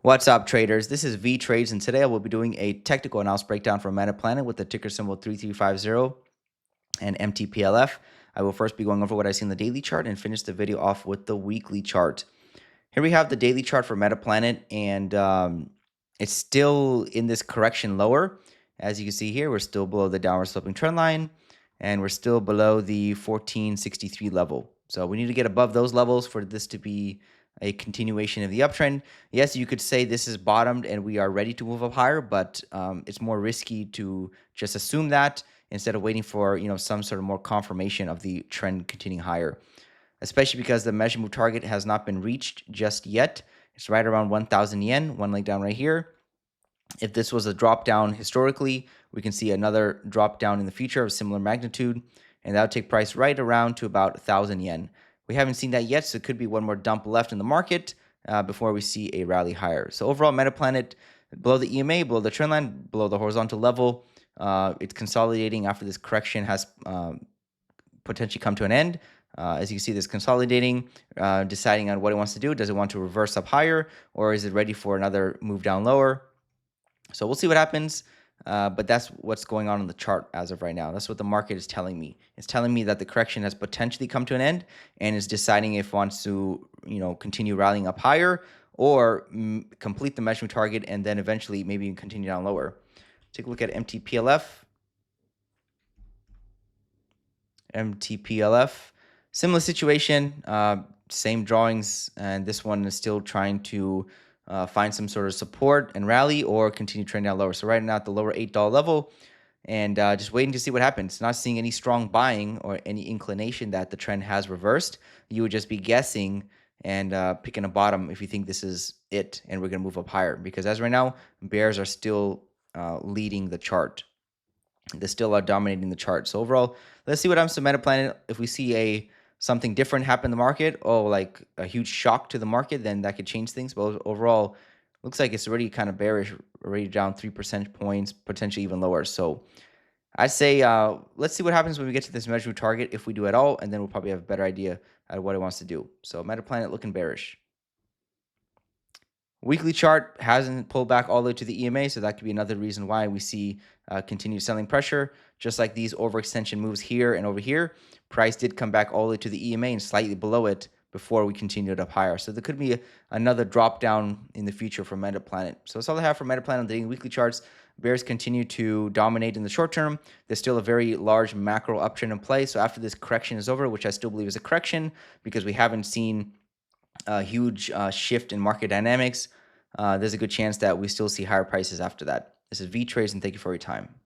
What's up, traders? This is Vee Trades, and today I will be doing a technical analysis breakdown for Metaplanet with the ticker symbol 3350 and MTPLF. I will first be going over what I see in the daily chart and finish the video off with the weekly chart. Here we have the daily chart for Metaplanet, and it's still in this correction lower. As you can see here, we're still below the downward sloping trend line, and we're still below the 1463 level. So we need to get above those levels for this to be a continuation of the uptrend. Yes, you could say this is bottomed and we are ready to move up higher, but it's more risky to just assume that instead of waiting for some sort of more confirmation of the trend continuing higher, especially because the measure move target has not been reached just yet. It's right around 1,000 yen, one leg down right here. If this was a drop down historically, we can see another drop down in the future of similar magnitude, and that would take price right around to about 1,000 yen. We haven't seen that yet, so it could be one more dump left in the market before we see a rally higher. So overall, Metaplanet below the EMA, below the trend line, below the horizontal level. It's consolidating after this correction has potentially come to an end. As you can see, this consolidating, deciding on what it wants to do. Does it want to reverse up higher, or is it ready for another move down lower? So we'll see what happens. But that's what's going on the chart as of right now. That's what the market is telling me. It's telling me that the correction has potentially come to an end and is deciding if it wants to, continue rallying up higher or complete the measurement target and then eventually maybe continue down lower. Take a look at MTPLF. Similar situation, same drawings, and this one is still trying to find some sort of support and rally or continue trending down lower. So right now at the lower $8 level, and just waiting to see what happens. Not seeing any strong buying or any inclination that the trend has reversed. You would just be guessing and picking a bottom if you think this is it and we're going to move up higher. Because as right now, bears are still leading the chart. They still are dominating the chart. So overall, let's see what happens to Metaplanet. If we see something different happen in the market, like a huge shock to the market, then that could change things. But overall, looks like it's already kind of bearish, already down 3 percentage points, potentially even lower. So I'd say let's see what happens when we get to this measurement target, if we do at all, and then we'll probably have a better idea at what it wants to do. So Metaplanet looking bearish. Weekly chart hasn't pulled back all the way to the EMA, so that could be another reason why we see continued selling pressure. Just like these overextension moves here and over here, price did come back all the way to the EMA and slightly below it before we continued up higher. So there could be another drop down in the future for Metaplanet. So that's all I have for Metaplanet on the daily weekly charts. Bears continue to dominate in the short term. There's still a very large macro uptrend in play. So after this correction is over, which I still believe is a correction because we haven't seen a huge shift in market dynamics, there's a good chance that we still see higher prices after that. This is Vee Trades, and thank you for your time.